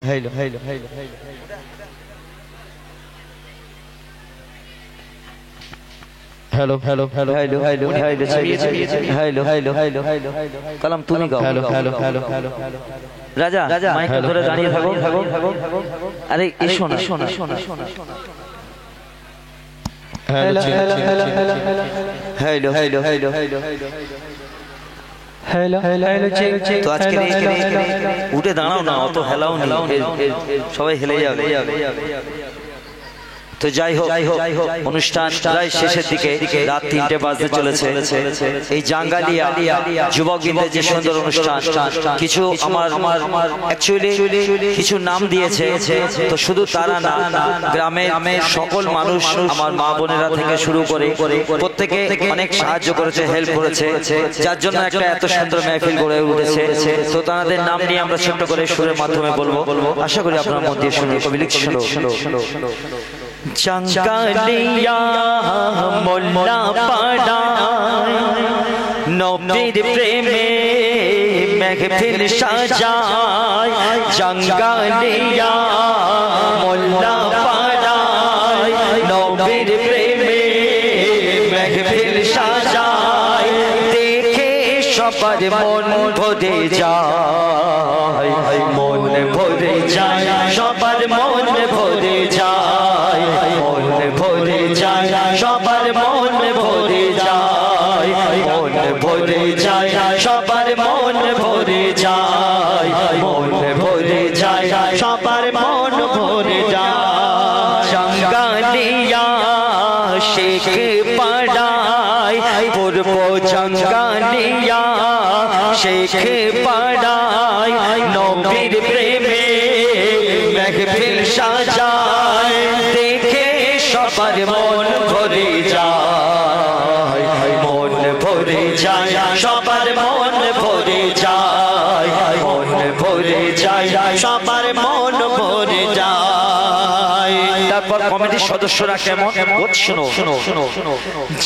Hello, hello, hello, hello. Hello, hello, hello, hello, hello, hello, hello, hello, hello, hello. কালাম তুমি গাও। Hello, hello, hello, hello. রাজা mic ধরে দাঁড়িয়ে থাকো। আরে এসো না। Hello, hello, hello, hello, hello, hello, hello, hello, hello, hello, hello, check, check. তো আজকে উঠে দাঁড়াও না, অত হেলাও না, সবাই হেলে যাবে। তো যাই হোক অনুষ্ঠান প্রায় শেষের দিকে, রাত 3টে বাজতে চলেছে। এই জাঙ্গালিয়া যুবকবৃন্দের যে সুন্দর অনুষ্ঠান, কিছু আমার অ্যাকচুয়ালি কিছু নাম দিয়েছে, তো শুধু তারা না, গ্রামের সকল মানুষ, আমার মা বোনেরা থেকে শুরু করে প্রত্যেকে অনেক সাহায্য করেছে, হেল্প করেছে, যার জন্য একটা এত সুন্দর মেহফিল গড়ে উঠেছে। তো তাদের নাম নিয়ে আমরা ছোট্ট করে সুরের মাধ্যমে বলবো, আশা করি আপনার মন দিয়ে শুনে কবি লিখছিল। জাঙ্গালিয়া মোল্লা পাড়া নবীর প্রেমে মেহফিল সাজায়, জাঙ্গালিয়া মোল্লা পাড়া নবীর প্রেমে মেহফিল সাজায়, দেখে সবার মন ভরে যায়, মন ভরে যায়, সবার মন ভরে যায়, মন ভরে যায়, সবার মন ভরে যায়, মন ভরে যায়, সবার মন ভরে যায়, মন ভরে যায়, সবার মন ভরে যায়। জাঙ্গালিয়া শেখ পাড়ায় পূর্ব, জাঙ্গালিয়া শেখ পাড়ায় নবীর প্রেমে মেহফিল সাজায়, দেখে সবার মন ভরে যায়, মন ভরে যায়, সবার মন ভরে যায়, মন ভরে যায়, সবার মন ভরে যায়। তারপর কমিটির সদস্যরা কেমন শোনো।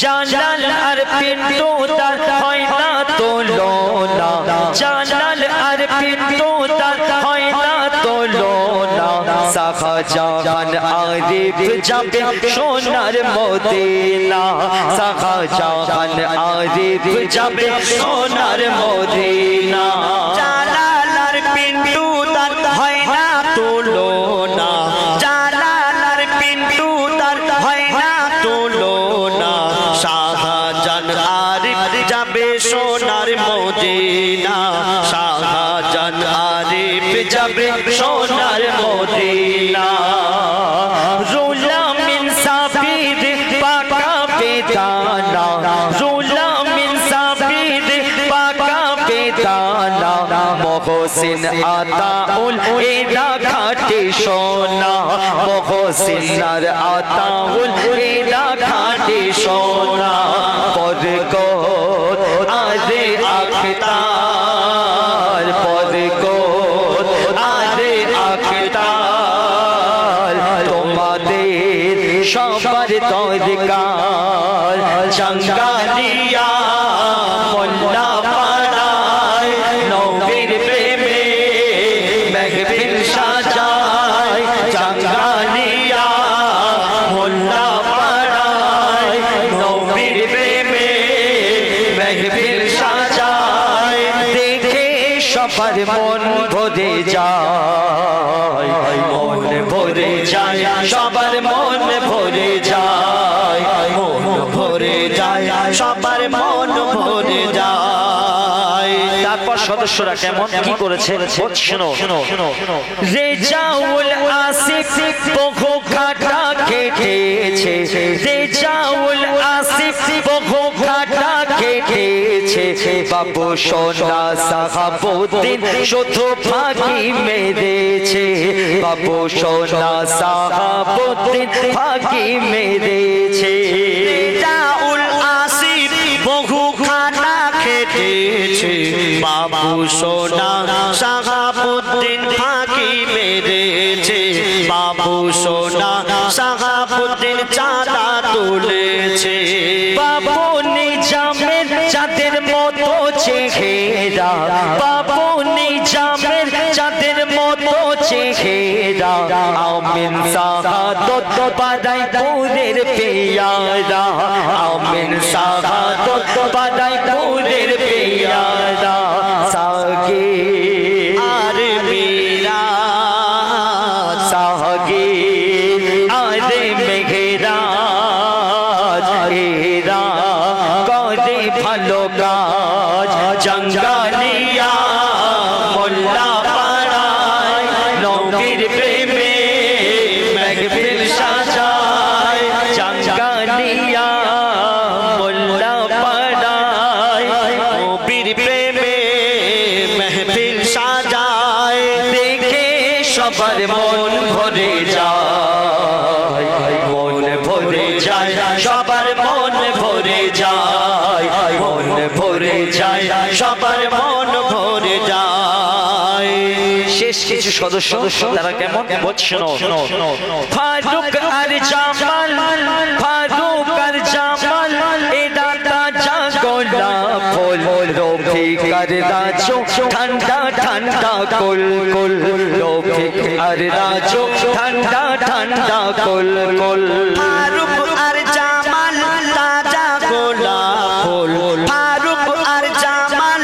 জালাল আর পিন্টু তার হয় না তুলনা, জালাল আর পিন্টু তার হয় না তুলনা, শাহজাহান আরিফ যাবে সোনার মদিনা, শাহজাহান আরিফ যাবে সোনার মদিনা। জালাল আর পিন্টু তার হয় না তুলনা, জালাল আর পিন্টু তার হয় না তুলনা, শাহজাহান আরিফ যাবে সোনার মদিনা, শাহজাহান আরিফ যাবে সোনার মদিনা। রুলাম ইনসাফির পাকা বেদানা, রুলাম ইনসাফির পাকা বেদানা, মহসিন আতাউল এরা খাটে সোনা, মহসিন আর আতাউল এরা খাটে সোনা। বরকত আরে আখতার, বরকত আরে আখতার, তোমাদের সবার দরকার। জাঙ্গালিয়া মোল্লা পাড়ায় নবীর প্রেমে মেহফিল সাজায়, জাঙ্গালিয়া মোল্লা পাড়ায় নবীর প্রেমে মেহফিল সাজায়, দেখে সবার মন ভরে যায়, মন ভরে যায়, সবার মন ভরে যায়, মন ভরে যায়, সবার মন ভরে যায়। তারপর সদস্যরা কেমন কি করেছে শোনো। রেজাউল আসিফ বহু খাটা খেটেছে, রেজাউল আসিফ বহু খাটা খেটেছে, বাবু সোনা সাহাবুদ্দিন শুধু ফাঁকি মেরেছে, বাবু সোনা সাহাবুদ্দিন ফাঁকি মেরেছে। রেজাউল আসিফ বহু খাটা খেটেছে, বাবু সোনা সাহাবুদ্দিন ফাঁকি মেরেছে, বাবু সোনা সাহাবুদ্দিন চাঁদা তুলেছে। বাবু নিজামের চাঁদের মতো চেহারা, বাবু নিজামের চাঁদের মতো চেহারা, ঘেরা আমিন শাহাদত পাদাই পুরের পেয়ারা আমিন শাহাদত পাদাই পুরের পেয়ারা সাগে আর মেরা সাগে আরে মেঘেরা এরা করে ভালো কাজ জঙ্গালিয়া মোল্লা পাড়ায় নবীর প্রেমে মেঘফিল সাজায় জঙ্গালিয়া মোল্লা পাড়ায় নবীর প্রেমে মেহফিল সাজায় দেখে সবার মন ভরে যায় মন ভরে যায় সবার মন ভরে যায় মন ভরে যায় সবার মন ভরে যায় শেষ কিছু সদস্য তারা কেমন বলছেন ফারুক আর জামাল ফারুক আর জামাল এরা তাজা গোলাপ ফুল রফিক আর রাজু ঠান্ডা ঠান্ডা কুল কুল রফিক আর রাজু ঠান্ডা ঠান্ডা কুল কুল ফারুক আর জামাল তাজা গোলাপ ফুল ফারুক আর জামাল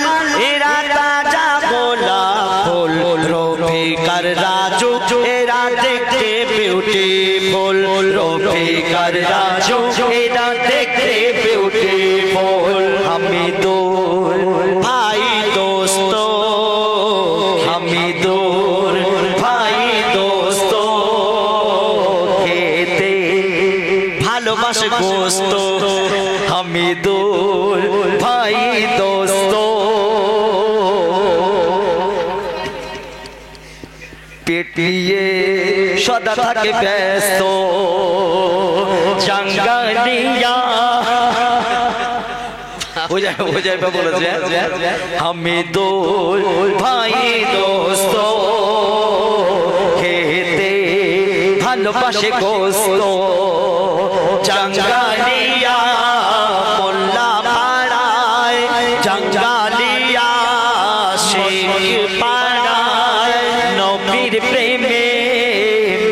এরা তাজা গোলাপ ফুল রফিক আর রাজু এরা দেখতে বিউটিফুল রফিক আর রাজু এরা দেখতে বিউটিফুল হামিদুর ভাই দোস্ত হামিদুর ভাই দোস্ত খেতে ভালোবাসে গোস্ত হামিদুর ভাই দোস্ত পেটিয়ে সদা থাকে ব্যস্ত জাঙ্গালিয়া বলেছে হামিদুল ভাই দোস্ত খেতে ভালোবাসে গোস্ত জাঙ্গালিয়া মোল্লা পাড়ায় জাঙ্গালিয়া শেখ পাড়ায় নবীর প্রেমে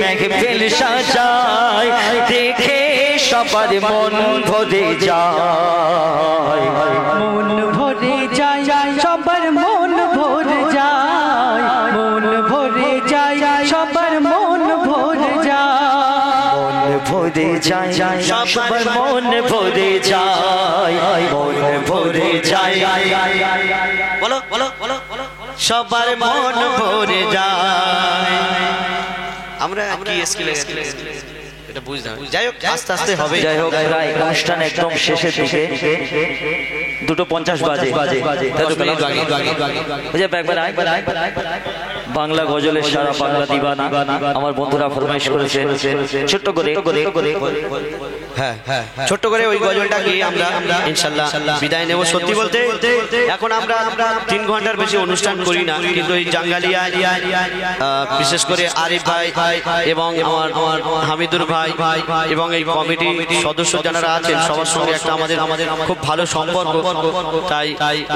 মেঘফিল সাজায় দেখে সবার মন ভরে যায় মন ভরে যায় সবার মন ভরে যায় মন ভরে যায় সবার মন ভরে যায় মন ভরে যায় সবার মন ভরে যায় মন ভরে যায় বলো বলো বলো সবার মন ভরে যায় আমরা কি স্কিল এটা বুঝলাম যাই হোক আস্তে আস্তে হবে যাই হোক প্রায় অনুষ্ঠান একদম শেষের দিকে 2:50 বাজে বাংলা গজলের সারা বাংলা দিবানা আমার বন্ধুরা ফরমাইশ করেছে ছোট্ট করে হ্যাঁ হ্যাঁ ছোট্ট করে ওই গজলটা গিয়ে আমরা ইনশাআল্লাহ বিদায় নেব সত্যি বলতে এখন আমরা 3 ঘন্টার বেশি অনুষ্ঠান করি না কিন্তু এই জাঙ্গালিয়া বিশেষ করে আরিফ ভাই এবং আমার হামিদুর ভাই এবং এই কমিটি সদস্য যারা আছেন সবার সঙ্গে একটা আমাদের খুব ভালো সম্পর্ক তাই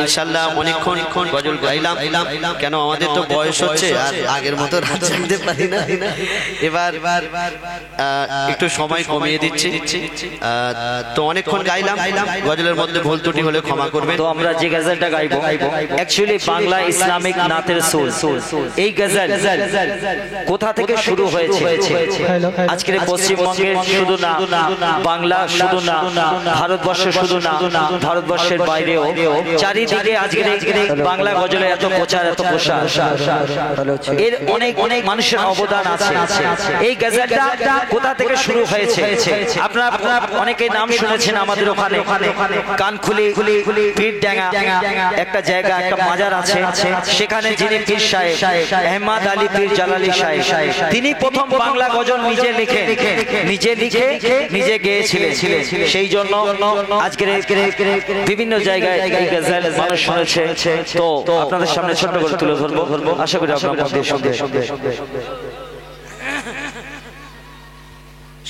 ইনশাআল্লাহ অনেকক্ষণ গজল গাইলাম কেন আমাদের তো বয়স হচ্ছে আর আগের মতো রাত জাগতে পারি না এবার একটু সময় কমিয়ে দিচ্ছি তো অনেকক্ষণ গাইলাম গজলের মধ্যে ভুল ত্রুটি হলে ক্ষমা করবেন তো আমরা যে গজলটা গাইবো অ্যাকচুয়ালি বাংলা ইসলামিক নাতের সুর এই গজল কোথা থেকে শুরু হয়েছে আজকের পশ্চিমবঙ্গের শুধু না বাংলা শুধু না ভারতবর্ষ শুধু না ভারতবর্ষের বাইরেও চারিদিকে আজকের বাংলা গজলে এত প্রচার এত প্রসার এর অনেক অনেক মানুষের অবদান আছে এই গজলটা কোথা থেকে শুরু হয়েছে আপনারা অনেকে নাম শুনেছেন আমাদের ওখানে কানখুলি পীরডাঙ্গা একটা জায়গা একটা মাজার আছে সেখানে যিনি পীর সাহেব আহমদ আলী পীর জালালি সাহেব তিনি প্রথম বাংলা গজল নিজে লিখে নিজে গেয়েছিলেন সেই জন্য আজকের বিভিন্ন জায়গায় এই গজল মানুষ শুনেছে তো আপনাদের সামনে ছোট্ট করে তুলে ধরবো আশা করি আপনারা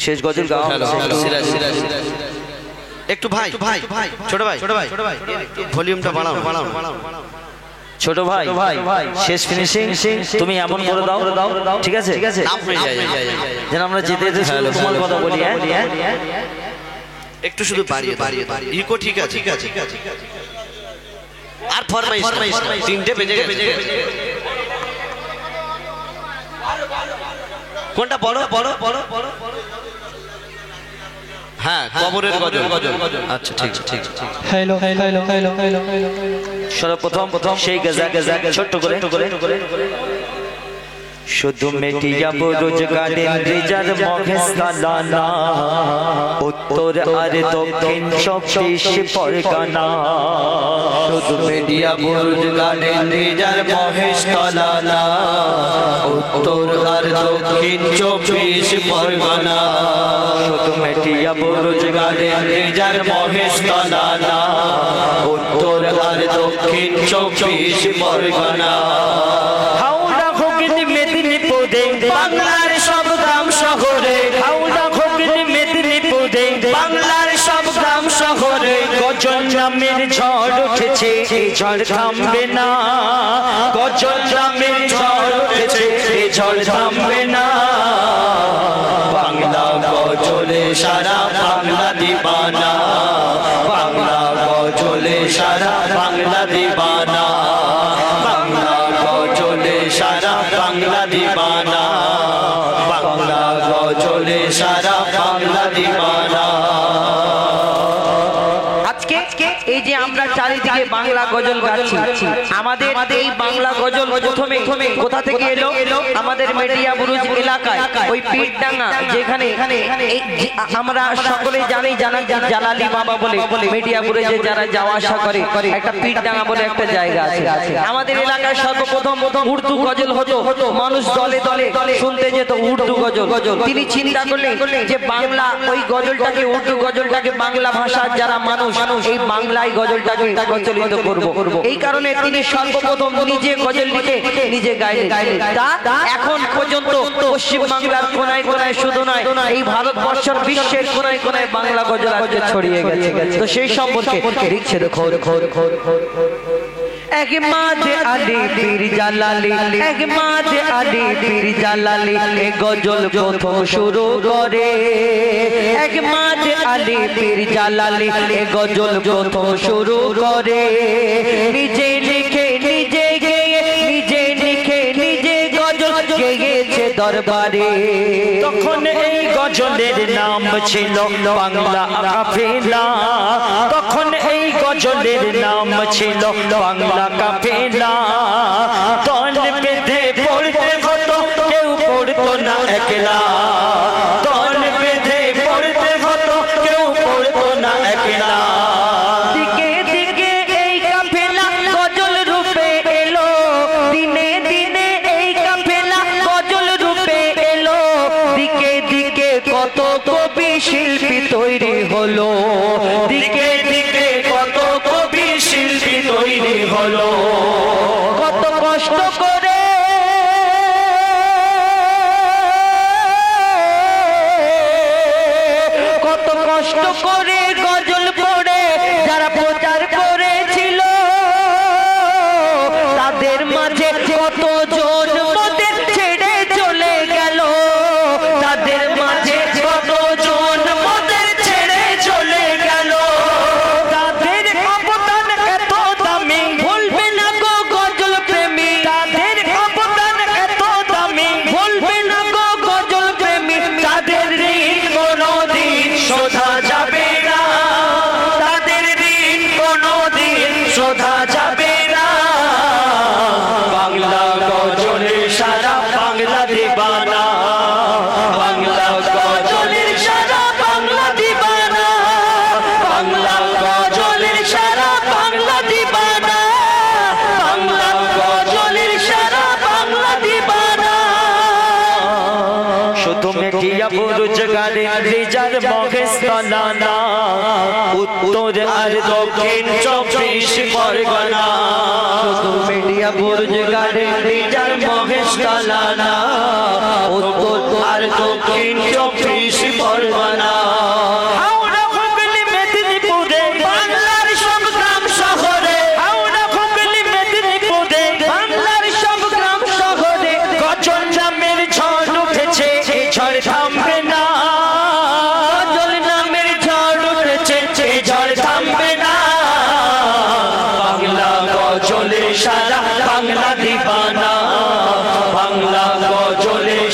শেষ গজল গাওয়া একটু ভাই ছোট ভাই ভলিউমটা বাড়াও ছোট ভাই শেষ ফিনিশিং তুমি এমন করে দাও, ঠিক আছে যেন আমরা যেতে যেতে শুধু তোমার কথা বলি। হ্যাঁ একটু শুধু বাড়িয়ে ইকো ঠিক আছে আর ফরমাইশ 3টে বেজে গেছে। কোনটা বড় বড় বড় বড়? হ্যাঁ কবরের গজল। আচ্ছা ঠিক ঠিক হ্যালো হ্যালো হ্যালো হ্যালো সর্বপ্রথম সেই গজা ছোট্ট করে শুধু মেটিয়া বুরুজ গার্ডেন রিজার মহেশতলা উত্তর আর দক্ষিণ 24 পরগনা। শুধু মিডিয়া বুরুজ গার্ডেন রিজার মহেশতলা উত্তর আর দক্ষিণ 24 পরগনা। শুধু মেটিয়া বুরুজ গার্ডেন রিজার মহেশতলা উত্তর আর দক্ষিণ 24 পরগনা। বাংলার সব গ্রাম শহরে হাওড়া হুগলি মেদিনীপুরে বাংলার সব গ্রাম শহরে গজল নামের ঝড় উঠেছে, এই ঝড় থামবে না। গজল নামের ঝড় উঠেছে, এই ঝড় থামবে না। বাংলা গজলে সারা বাংলা দিবানা, বাংলা গজলে সারা বাংলা দিবানা, বাংলা গজলে সারা বাংলা দিবানা, বাংলা গজলে সারা বাংলা দিবানা। আজকে এই যে আমরা চারিদিকে বাংলা গজল গাচ্ছি, আমাদের এই বাংলা গজল প্রথমে কোথা থেকে এলো? আমাদের মেটিয়া বুরুজ এলাকায় ওই পীরডাঙ্গা, যেখানে আমরা সকলে জানি জালালি বাবা বলে মেটিয়া বুরুজে যারা যাওয়া আসা করে একটা পীরডাঙ্গা বলে একটা জায়গা আছে। আমাদের এলাকায় সর্বপ্রথম উর্দু গজল হতো, মানুষ দলে দলে শুনতে যেত উর্দু গজল। তিনি চিন্তা করলেন যে বাংলা ওই গজলটাকে, উর্দু গজলটাকে বাংলা ভাষার যারা মানুষ এই বাংলায় গজলটাকে প্রচলিত করব। এই কারণে তিনি সর্বপ্রথম নিজে গজল লিখে নিজে গাইলেন। তা এখন পর্যন্ত পশ্চিম বাংলার কোনায় কোনায় শুধু নয়, এই ভারতবর্ষের বিশ্বের কোনায় কোনায় বাংলা গজল আজকে ছড়িয়ে গেছে। তো সেই সম্পর্কে লিখছে দেখো। এক মাঝে আলী পীর জালালি, এক মাঝে আলী পীর জালালি এ গজল প্রথম শুরু করে। এক মাঝে আলী পীর জালালি এ গজল প্রথম শুরু করে। নিজে লিখে নিজে গেয়ে, নিজে লিখে নিজে গজল গেয়েছে দরবারে। তখন এই গজলের নাম ছিল বাংলা কাফেলা, তখন এই গজলের নাম ছিল বাংলা কাফেলা। দল বেঁধে পড়তে হতো, কেউ পড়তো না একলা। দল বেঁধে পড়তে হতো, কেউ পড়তো না একলা। দিকে দিকে এই কাফেলা গজল রূপে এলো, দিনে দিনে এই কাফেলা গজল রূপে এলো। দিকে দিকে কত কবি শিল্পী তৈরি হলো, দিকে দিকে কত কবি শিল্পী তৈরি হলো। কত কষ্ট করে কত কষ্ট করে গজল পড়ে যারা প্রচার করেছিল, তাদের মাঝে কত জন মোদের ছেড়ে চলে গেল। তাদের মাঝে কত জন মোদের ছেড়ে চলে গেল। তাদের অবদান এত দামি, ভুলবে না গো গজল প্রেমী। তাদের অবদান এত দামি, ভুলবে না গো গজল প্রেমী। তাদের ঋণ কোনোদিন শোধা যাবে না, তাদের ঋণ কোনোদিন শোধা যাবে না। বাংলা গজলে সারা বাংলা দিবানা, বাংলা গজলের সারা বাংলা দিবানা, বাংলা গজলের সারা বাংলা দিবানা, বাংলা গজলের সারা বাংলা দিবানা। শুধু মেটিয়া বুরুজ গার্ডেন রিজার মহেশতলা উত্তর আর দক্ষিণ 24 পরগনা। শুধু মিডিয়া বুরুজ গার্ডেন রিজার মহেশতলা উত্তর আর দক্ষিণ 24 পরগনা। হাওড়া হুগলি মেদিনীপুরে বাংলার সব গ্রাম শহরে, হাওড়া হুগলি মেদিনীপুরে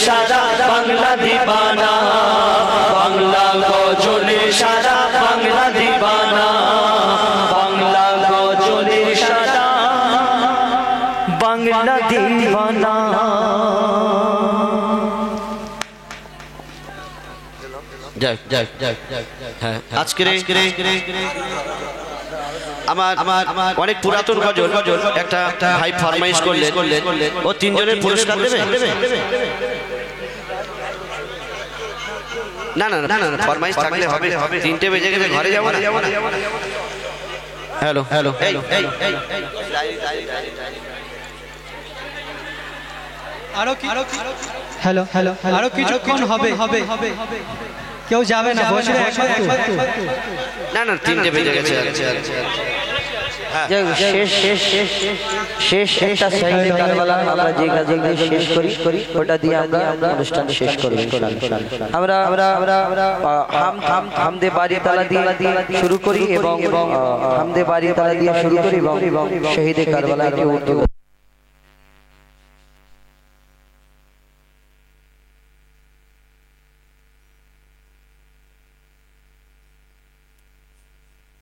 সারা বাংলা দিবানা, বাংলা গজলে সারা বাংলা দিবানা, বাংলা গজলে সারা বাংলা দিবানা। হ্যাঁ, আজকের আমার অনেক পুরাতন গজল একটা ভাই ফরমাইশ করলেন, ও তিনজনের পুরস্কার দেবে। না না না না, ফরমাইশ থাকলে হবে। 3টে বেজে গেলে ঘরে যাবো না। হ্যালো হ্যালো হ্যালো হ্যালো আরো কিছুক্ষণ হবে কেউ যাবে না, বসে না না, 3টে বেজে গেছে। শেষ একটা সাইডে কারবালা আমরা যে গাজল দিয়ে শেষ করি ওটা দিয়ে আমরা অনুষ্ঠান শেষ করব ইনশাআল্লাহ। আমরা হামদে বাড়ি তালা দিয়ে শুরু করি এবং হামদে বাড়ি তালা দিয়ে শুরু করি এবং শহীদে কারবালাকে উর্দু